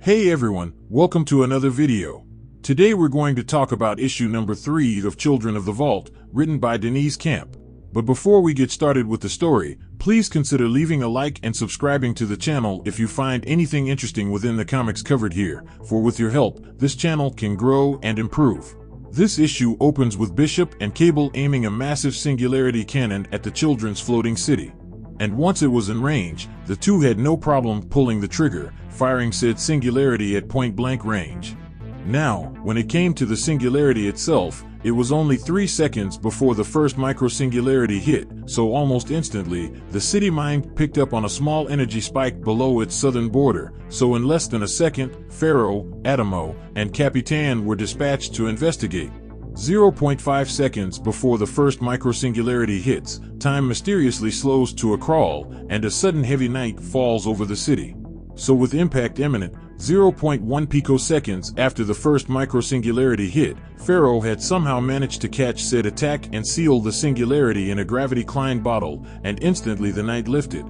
Hey everyone, welcome to another video. Today we're going to talk about issue number 3 of Children of the Vault, written by Denise Camp. But before we get started with the story, please consider leaving a like and subscribing to the channel if you find anything interesting within the comics covered here, for with your help, this channel can grow and improve. This issue opens with Bishop and Cable aiming a massive singularity cannon at the children's floating city. And once it was in range, the two had no problem pulling the trigger, firing said singularity at point-blank range. Now, when it came to the singularity itself, it was only 3 seconds before the first micro-singularity hit, so almost instantly, the city mind picked up on a small energy spike below its southern border, so in less than a second, Pharaoh, Adamo, and Capitan were dispatched to investigate. 0.5 seconds before the first micro-singularity hits, time mysteriously slows to a crawl, and a sudden heavy night falls over the city. So with impact imminent, 0.1 picoseconds after the first micro-singularity hit, Pharaoh had somehow managed to catch said attack and seal the singularity in a gravity Klein bottle, and instantly the night lifted.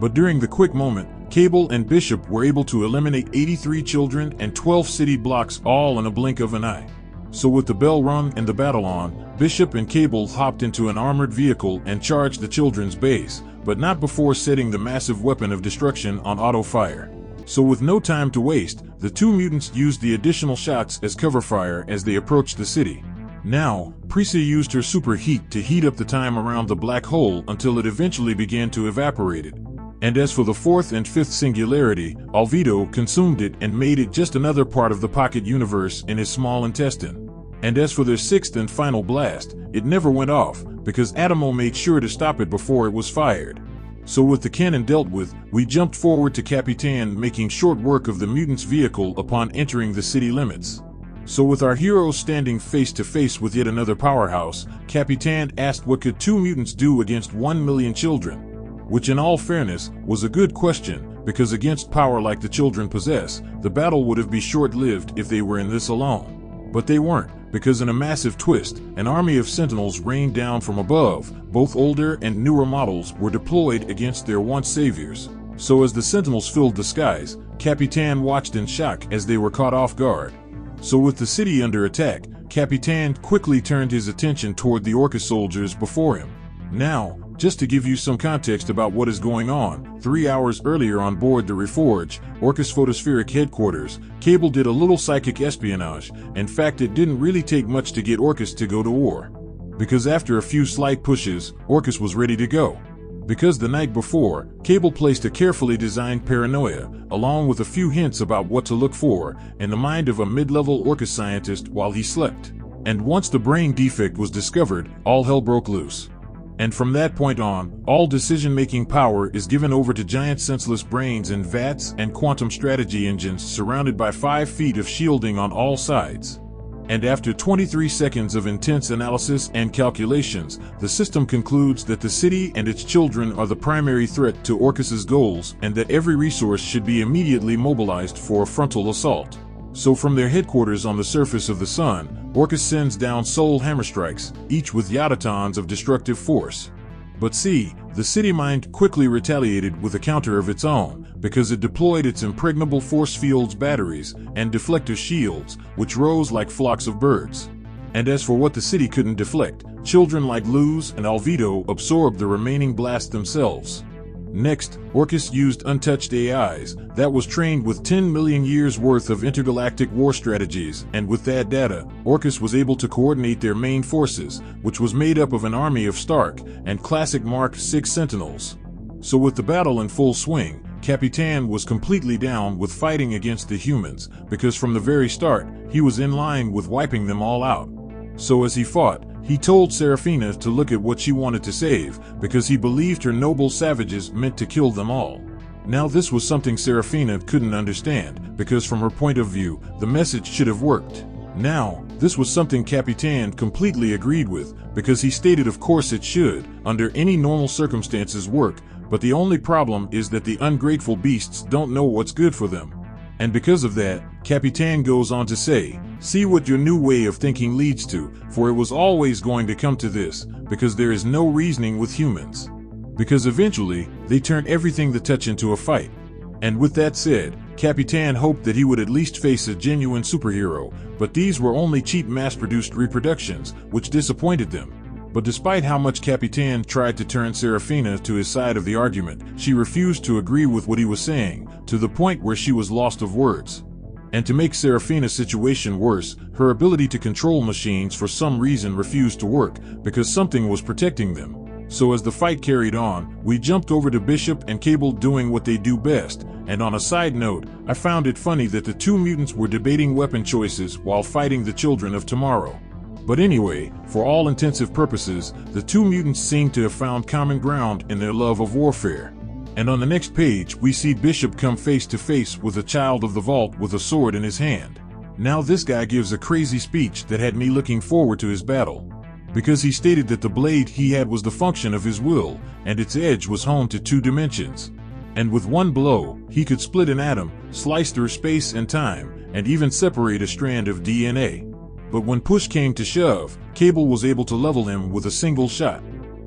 But during the quick moment, Cable and Bishop were able to eliminate 83 children and 12 city blocks all in a blink of an eye. So with the bell rung and the battle on, Bishop and Cable hopped into an armored vehicle and charged the children's base, but not before setting the massive weapon of destruction on auto fire. So with no time to waste, the two mutants used the additional shots as cover fire as they approached the city. Now, Prisa used her super heat to heat up the time around the black hole until it eventually began to evaporate it. And as for the fourth and fifth singularity, Alvido consumed it and made it just another part of the pocket universe in his small intestine. And as for their sixth and final blast, it never went off, because Adamo made sure to stop it before it was fired. So with the cannon dealt with, we jumped forward to Capitan making short work of the mutant's vehicle upon entering the city limits. So with our heroes standing face to face with yet another powerhouse, Capitan asked what could two mutants do against 1 million children? Which in all fairness, was a good question, because against power like the children possess, the battle would have been short-lived if they were in this alone. But they weren't, because in a massive twist, an army of sentinels rained down from above. Both older and newer models were deployed against their once saviors. So as the sentinels filled the skies, Capitan watched in shock as they were caught off guard. So with the city under attack, Capitan quickly turned his attention toward the Orcus soldiers before him. Now, just to give you some context about what is going on, 3 hours earlier on board the Reforge, Orcus Photospheric headquarters, Cable did a little psychic espionage. In fact, it didn't really take much to get Orcus to go to war. Because after a few slight pushes, Orcus was ready to go. Because the night before, Cable placed a carefully designed paranoia, along with a few hints about what to look for, in the mind of a mid-level Orcus scientist while he slept. And once the brain defect was discovered, all hell broke loose. And from that point on, all decision-making power is given over to giant senseless brains in vats and quantum strategy engines surrounded by 5 feet of shielding on all sides. And after 23 seconds of intense analysis and calculations, the system concludes that the city and its children are the primary threat to Orcus's goals and that every resource should be immediately mobilized for a frontal assault. So from their headquarters on the surface of the sun, Orcus sends down soul hammer strikes, each with yattatons of destructive force. But see, the city mind quickly retaliated with a counter of its own, because it deployed its impregnable force fields batteries and deflector shields, which rose like flocks of birds. And as for what the city couldn't deflect, children like Luz and Alvido absorbed the remaining blast themselves. Next, Orcus used untouched AIs that was trained with 10 million years worth of intergalactic war strategies, and with that data, Orcus was able to coordinate their main forces, which was made up of an army of Stark and classic Mark VI Sentinels. So with the battle in full swing, Capitan was completely down with fighting against the humans, because from the very start, he was in line with wiping them all out. So as he fought, he told Seraphina to look at what she wanted to save, because he believed her noble savages meant to kill them all. Now this was something Seraphina couldn't understand, because from her point of view, the message should have worked. Now, this was something Capitan completely agreed with, because he stated of course it should, under any normal circumstances work, but the only problem is that the ungrateful beasts don't know what's good for them. And because of that, Capitan goes on to say, see what your new way of thinking leads to, for it was always going to come to this, because there is no reasoning with humans. Because eventually, they turn everything they touch into a fight. And with that said, Capitan hoped that he would at least face a genuine superhero, but these were only cheap mass-produced reproductions, which disappointed them. But despite how much Capitan tried to turn Serafina to his side of the argument, she refused to agree with what he was saying, to the point where she was lost of words. And to make Serafina's situation worse, her ability to control machines for some reason refused to work, because something was protecting them. So as the fight carried on, we jumped over to Bishop and Cable doing what they do best, and on a side note, I found it funny that the two mutants were debating weapon choices while fighting the children of tomorrow. But anyway, for all intensive purposes, the two mutants seem to have found common ground in their love of warfare. And on the next page, we see Bishop come face to face with a child of the vault with a sword in his hand. Now this guy gives a crazy speech that had me looking forward to his battle, because he stated that the blade he had was the function of his will, and its edge was honed to 2 dimensions. And with one blow, he could split an atom, slice through space and time, and even separate a strand of DNA. But when push came to shove, Cable was able to level him with a single shot.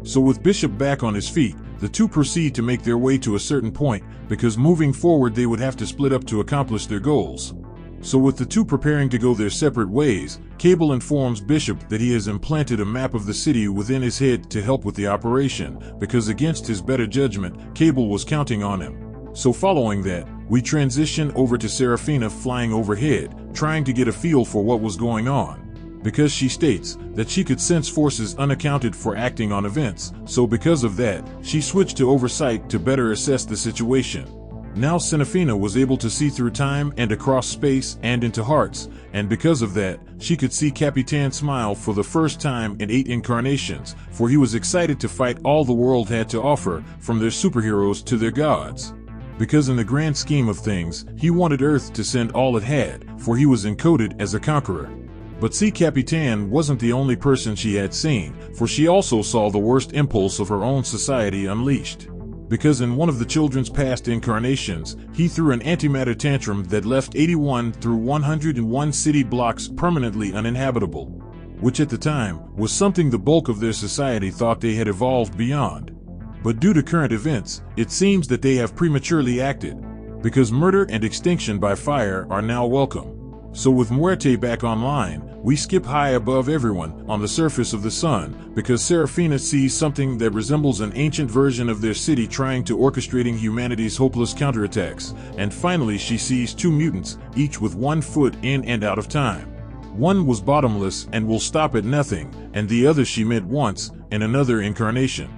So with Bishop back on his feet, the two proceed to make their way to a certain point, because moving forward they would have to split up to accomplish their goals. So with the two preparing to go their separate ways, Cable informs Bishop that he has implanted a map of the city within his head to help with the operation, because against his better judgment, Cable was counting on him. So following that, we transition over to Serafina flying overhead, trying to get a feel for what was going on, because she states that she could sense forces unaccounted for acting on events, so because of that, she switched to oversight to better assess the situation. Now Serafina was able to see through time and across space and into hearts, and because of that, she could see Capitan smile for the first time in 8 incarnations, for he was excited to fight all the world had to offer, from their superheroes to their gods. Because in the grand scheme of things, he wanted Earth to send all it had, for he was encoded as a conqueror. But see, Capitan wasn't the only person she had seen, for she also saw the worst impulse of her own society unleashed. Because in one of the children's past incarnations, he threw an antimatter tantrum that left 81 through 101 city blocks permanently uninhabitable, which at the time was something the bulk of their society thought they had evolved beyond. But due to current events, it seems that they have prematurely acted, because murder and extinction by fire are now welcome. So with Muerte back online, we skip high above everyone on the surface of the sun, because Serafina sees something that resembles an ancient version of their city trying to orchestrating humanity's hopeless counterattacks, and finally she sees 2 mutants, each with 1 foot in and out of time. One was bottomless and will stop at nothing, and the other she met once, in another incarnation.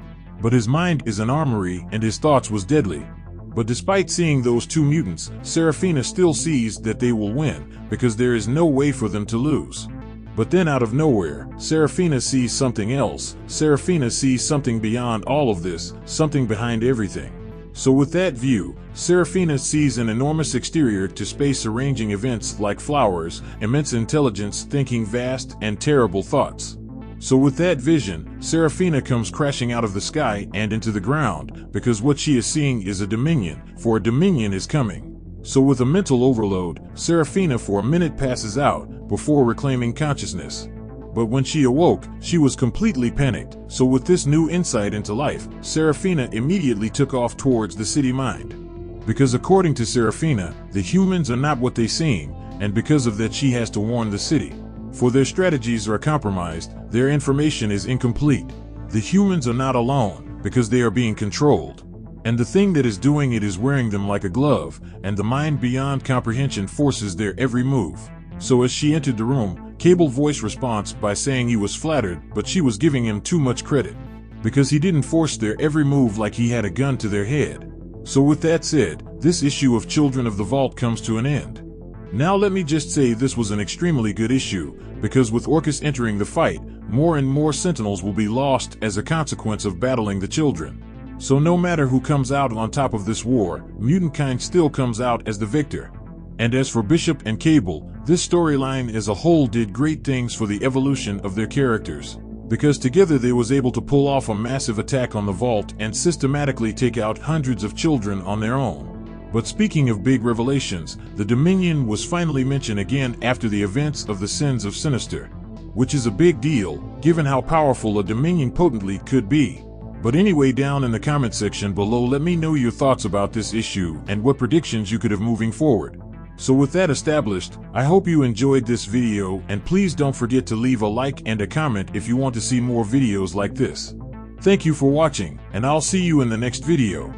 But his mind is an armory and his thoughts was deadly. But despite seeing those 2 mutants, Serafina still sees that they will win, because there is no way for them to lose. But then out of nowhere, Serafina sees something else. Serafina sees something beyond all of this, something behind everything. So with that view, Serafina sees an enormous exterior to space arranging events like flowers, immense intelligence thinking vast and terrible thoughts. So with that vision, Serafina comes crashing out of the sky and into the ground, because what she is seeing is a dominion, for a dominion is coming. So with a mental overload, Serafina for a minute passes out, before reclaiming consciousness. But when she awoke, she was completely panicked, so with this new insight into life, Serafina immediately took off towards the city mind. Because according to Serafina, the humans are not what they seem, and because of that she has to warn the city. For their strategies are compromised, their information is incomplete. The humans are not alone, because they are being controlled. And the thing that is doing it is wearing them like a glove, and the mind beyond comprehension forces their every move. So as she entered the room, Cable voiced response by saying he was flattered, but she was giving him too much credit, because he didn't force their every move like he had a gun to their head. So with that said, this issue of Children of the Vault comes to an end. Now let me just say this was an extremely good issue, because with Orchis entering the fight, more and more Sentinels will be lost as a consequence of battling the children. So no matter who comes out on top of this war, mutant kind still comes out as the victor. And as for Bishop and Cable, this storyline as a whole did great things for the evolution of their characters, because together they was able to pull off a massive attack on the vault and systematically take out hundreds of children on their own. But speaking of big revelations, the Dominion was finally mentioned again after the events of the Sins of Sinister, which is a big deal, given how powerful a Dominion potently could be. But anyway, down in the comment section below, let me know your thoughts about this issue and what predictions you could have moving forward. So with that established, I hope you enjoyed this video, and please don't forget to leave a like and a comment if you want to see more videos like this. Thank you for watching, and I'll see you in the next video.